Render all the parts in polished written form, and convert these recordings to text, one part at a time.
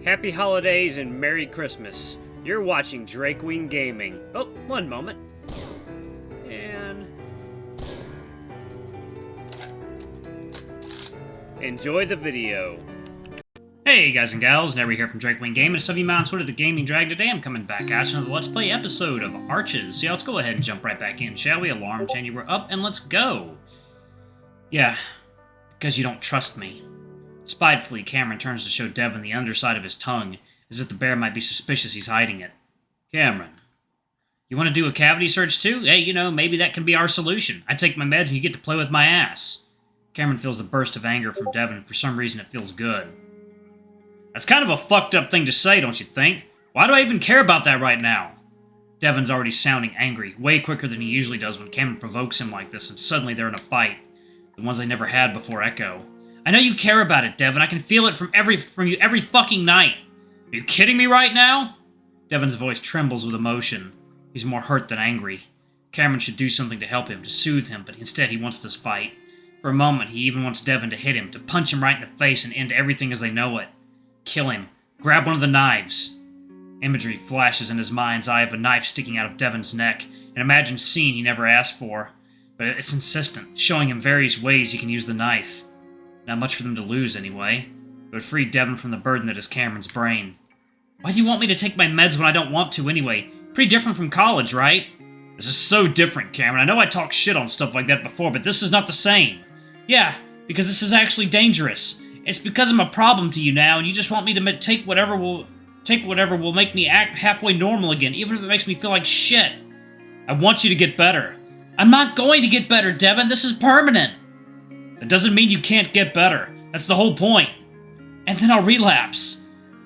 Happy holidays and Merry Christmas. You're watching Drakewing Gaming. Oh, one moment. And enjoy the video. Hey guys and gals, Never here from Drakewing Gaming. It's W Mounts with the Gaming Drag. Today I'm coming back at you with another Let's Play episode of Arches. So yeah, let's go ahead and jump right back in, shall we? Alarm chain, we're up and let's go. Yeah, because you don't trust me. Spitefully, Cameron turns to show Devon the underside of his tongue, as if the bear might be suspicious he's hiding it. Cameron, you want to do a cavity search too? Hey, you know, maybe that can be our solution. I take my meds and you get to play with my ass. Cameron feels a burst of anger from Devon. For some reason, it feels good. That's kind of a fucked up thing to say, don't you think? Why do I even care about that right now? Devon's already sounding angry, way quicker than he usually does when Cameron provokes him like this, and suddenly they're in a fight. The ones they never had before echo. I know you care about it, Devon. I can feel it from you every fucking night. Are you kidding me right now? Devon's voice trembles with emotion. He's more hurt than angry. Cameron should do something to help him, to soothe him, but instead he wants this fight. For a moment, he even wants Devon to hit him, to punch him right in the face and end everything as they know it. Kill him. Grab one of the knives. Imagery flashes in his mind's eye of a knife sticking out of Devon's neck, an imagined scene he never asked for. But it's insistent, showing him various ways he can use the knife. Not much for them to lose, anyway. It would free Devon from the burden that is Cameron's brain. Why do you want me to take my meds when I don't want to, anyway? Pretty different from college, right? This is so different, Cameron. I know I talk shit on stuff like that before, but this is not the same. Yeah, because this is actually dangerous. It's because I'm a problem to you now, and you just want me to take whatever will make me act halfway normal again, even if it makes me feel like shit. I want you to get better. I'm not going to get better, Devon. This is permanent. That doesn't mean you can't get better. That's the whole point. And then I'll relapse.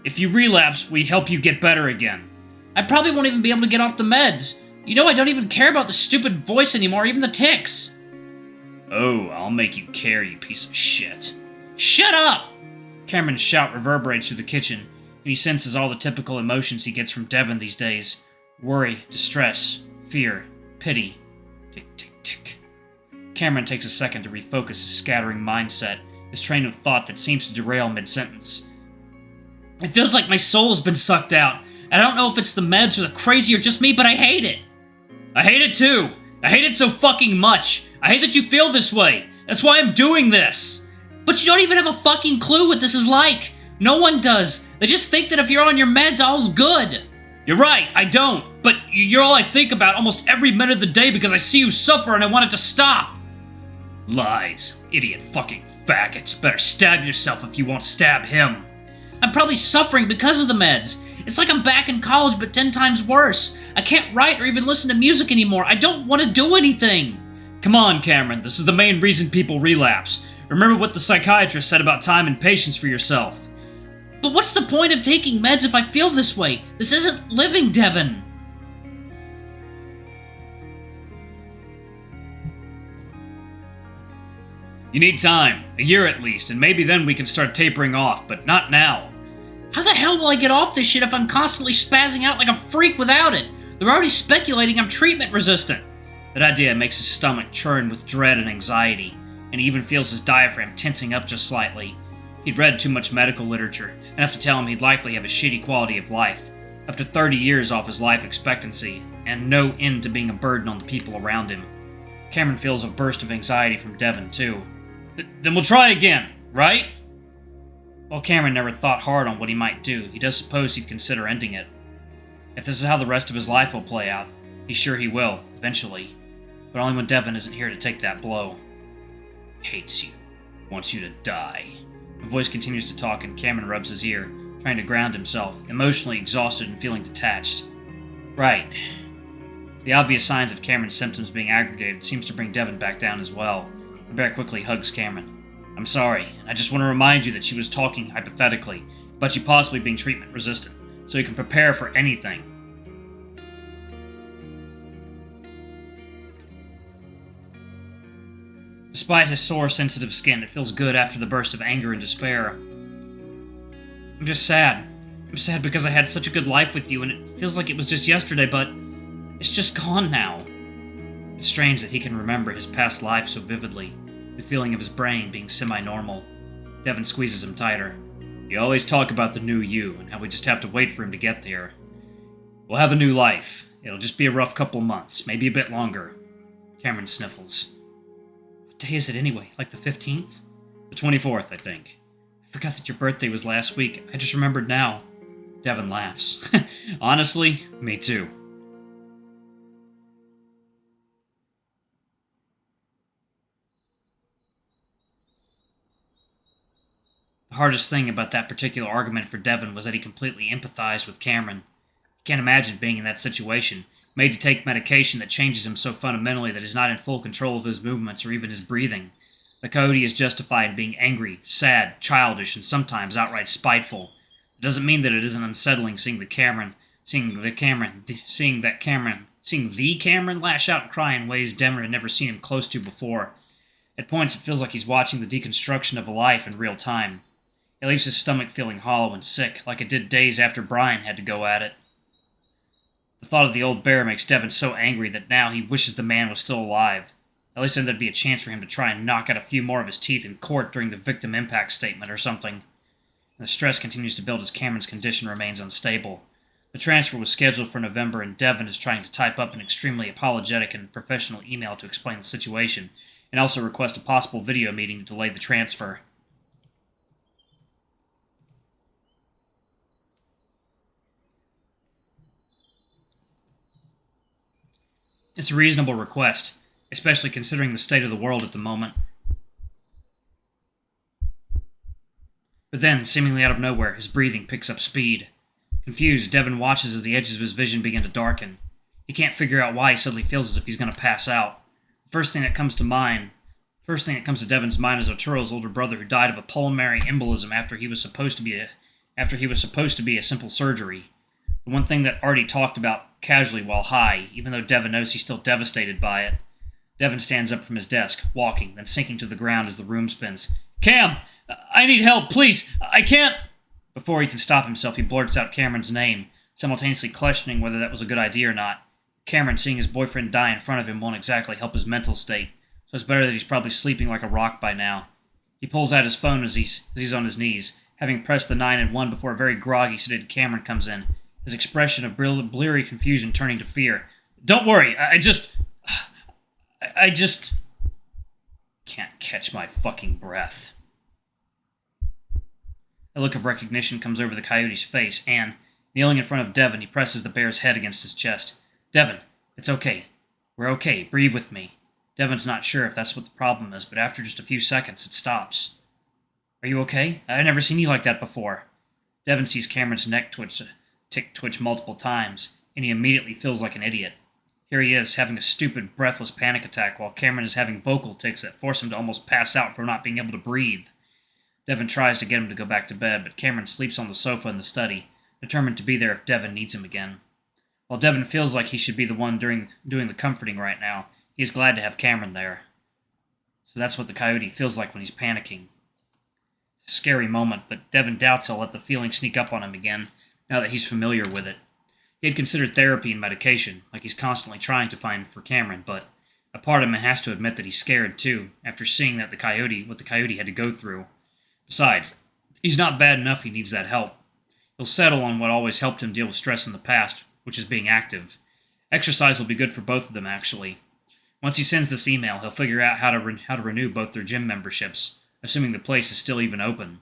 If you relapse, we help you get better again. I probably won't even be able to get off the meds. You know I don't even care about the stupid voice anymore, even the tics. Oh, I'll make you care, you piece of shit. Shut up! Cameron's shout reverberates through the kitchen, and he senses all the typical emotions he gets from Devon these days. Worry, distress, fear, pity. Tick, tick, tick. Cameron takes a second to refocus his scattering mindset, his train of thought that seems to derail mid-sentence. It feels like my soul has been sucked out. I don't know if it's the meds or the crazy or just me, but I hate it. I hate it too. I hate it so fucking much. I hate that you feel this way. That's why I'm doing this. But you don't even have a fucking clue what this is like. No one does. They just think that if you're on your meds, all's good. You're right, I don't. But you're all I think about almost every minute of the day because I see you suffer and I want it to stop. Lies. Idiot fucking faggot. Better stab yourself if you won't stab him. I'm probably suffering because of the meds. It's like I'm back in college, but 10 times worse. I can't write or even listen to music anymore. I don't want to do anything. Come on, Cameron. This is the main reason people relapse. Remember what the psychiatrist said about time and patience for yourself. But what's the point of taking meds if I feel this way? This isn't living, Devon. You need time. A year at least, and maybe then we can start tapering off, but not now. How the hell will I get off this shit if I'm constantly spazzing out like a freak without it? They're already speculating I'm treatment resistant. That idea makes his stomach churn with dread and anxiety, and he even feels his diaphragm tensing up just slightly. He'd read too much medical literature, enough to tell him he'd likely have a shitty quality of life, up to 30 years off his life expectancy, and no end to being a burden on the people around him. Cameron feels a burst of anxiety from Devon, too. Then we'll try again, right? While Cameron never thought hard on what he might do, he does suppose he'd consider ending it. If this is how the rest of his life will play out, he's sure he will, eventually. But only when Devon isn't here to take that blow. Hates you. Wants you to die. The voice continues to talk and Cameron rubs his ear, trying to ground himself, emotionally exhausted and feeling detached. Right. The obvious signs of Cameron's symptoms being aggregated seems to bring Devon back down as well. The bear quickly hugs Cameron. I'm sorry, I just want to remind you that she was talking hypothetically, about you possibly being treatment resistant, so you can prepare for anything. Despite his sore, sensitive skin, it feels good after the burst of anger and despair. I'm just sad. I'm sad because I had such a good life with you, and it feels like it was just yesterday, but it's just gone now. It's strange that he can remember his past life so vividly, the feeling of his brain being semi-normal. Devon squeezes him tighter. You always talk about the new you and how we just have to wait for him to get there. We'll have a new life. It'll just be a rough couple months, maybe a bit longer. Cameron sniffles. What day is it anyway? Like the 15th? The 24th, I think. I forgot that your birthday was last week. I just remembered now. Devin laughs. Honestly, me too. The hardest thing about that particular argument for Devin was that he completely empathized with Cameron. He can't imagine being in that situation, made to take medication that changes him so fundamentally that he's not in full control of his movements or even his breathing. The Coyote is justified in being angry, sad, childish, and sometimes outright spiteful. It doesn't mean that it isn't unsettling seeing the Cameron lash out and cry in ways Devin had never seen him close to before. At points, it feels like he's watching the deconstruction of a life in real time. It leaves his stomach feeling hollow and sick, like it did days after Brian had to go at it. The thought of the old bear makes Devin so angry that now he wishes the man was still alive. At least then there'd be a chance for him to try and knock out a few more of his teeth in court during the victim impact statement or something. And the stress continues to build as Cameron's condition remains unstable. The transfer was scheduled for November, and Devin is trying to type up an extremely apologetic and professional email to explain the situation, and also request a possible video meeting to delay the transfer. It's a reasonable request, especially considering the state of the world at the moment. But then, seemingly out of nowhere, his breathing picks up speed. Confused, Devin watches as the edges of his vision begin to darken. He can't figure out why he suddenly feels as if he's going to pass out. The first thing that comes to Devin's mind is Arturo's older brother who died of a pulmonary embolism after he was supposed to be a simple surgery. The one thing that Artie talked about casually while high, even though Devin knows he's still devastated by it. Devin stands up from his desk, walking, then sinking to the ground as the room spins. Cam! I need help, please! I can't... Before he can stop himself, he blurts out Cameron's name, simultaneously questioning whether that was a good idea or not. Cameron, seeing his boyfriend die in front of him, won't exactly help his mental state, so it's better that he's probably sleeping like a rock by now. He pulls out his phone as he's on his knees, having pressed the 9 and 1 before a very groggy, sedated Cameron comes in, his expression of bleary confusion turning to fear. Don't worry, I just can't catch my fucking breath. A look of recognition comes over the Coyote's face, and, kneeling in front of Devin, he presses the bear's head against his chest. Devin, it's okay. We're okay. Breathe with me. Devin's not sure if that's what the problem is, but after just a few seconds, it stops. Are you okay? I've never seen you like that before. Devin sees Cameron's neck twitch multiple times, and he immediately feels like an idiot. Here he is, having a stupid, breathless panic attack, while Cameron is having vocal tics that force him to almost pass out from not being able to breathe. Devin tries to get him to go back to bed, but Cameron sleeps on the sofa in the study, determined to be there if Devin needs him again. While Devin feels like he should be the one doing the comforting right now, he is glad to have Cameron there. So that's what the Coyote feels like when he's panicking. It's a scary moment, but Devin doubts he'll let the feeling sneak up on him again, now that he's familiar with it. He had considered therapy and medication, like he's constantly trying to find for Cameron, but a part of him has to admit that he's scared too, after seeing what the Coyote had to go through. Besides, he's not bad enough he needs that help. He'll settle on what always helped him deal with stress in the past, which is being active. Exercise will be good for both of them, actually. Once he sends this email, he'll figure out how to renew both their gym memberships, assuming the place is still even open.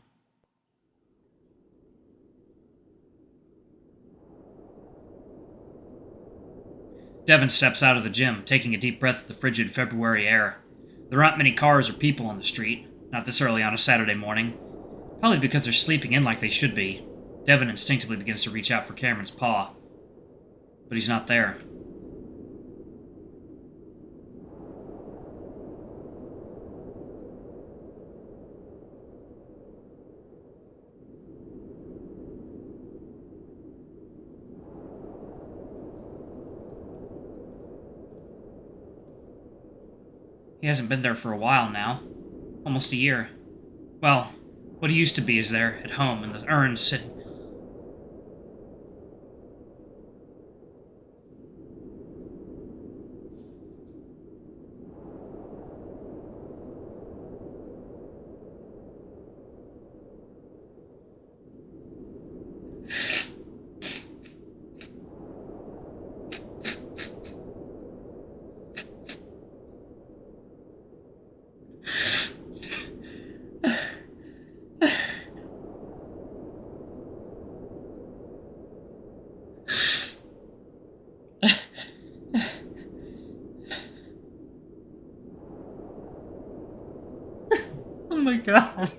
Devin steps out of the gym, taking a deep breath of the frigid February air. There aren't many cars or people on the street, not this early on a Saturday morning. Probably because they're sleeping in like they should be. Devin instinctively begins to reach out for Cameron's paw. But he's not there. He hasn't been there for a while now. Almost a year. Well, what he used to be is there, at home, in the urn sitting. god.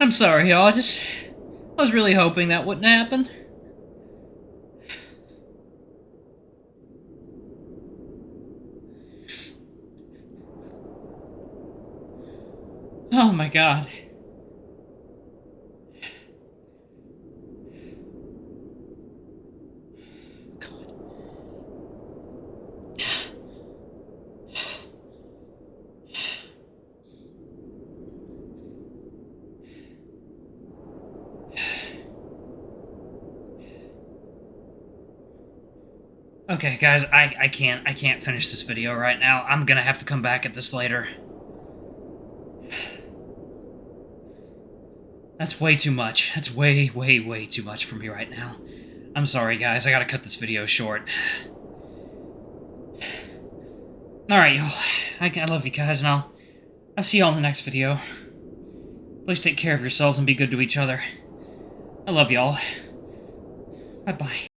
I'm sorry, y'all. I was really hoping that wouldn't happen. Oh my god. Okay, guys, I can't finish this video right now. I'm gonna have to come back at this later. That's way too much. That's way too much for me right now. I'm sorry, guys. I gotta cut this video short. Alright, y'all. I love you guys, and I'll see y'all in the next video. Please take care of yourselves and be good to each other. I love y'all. Bye-bye.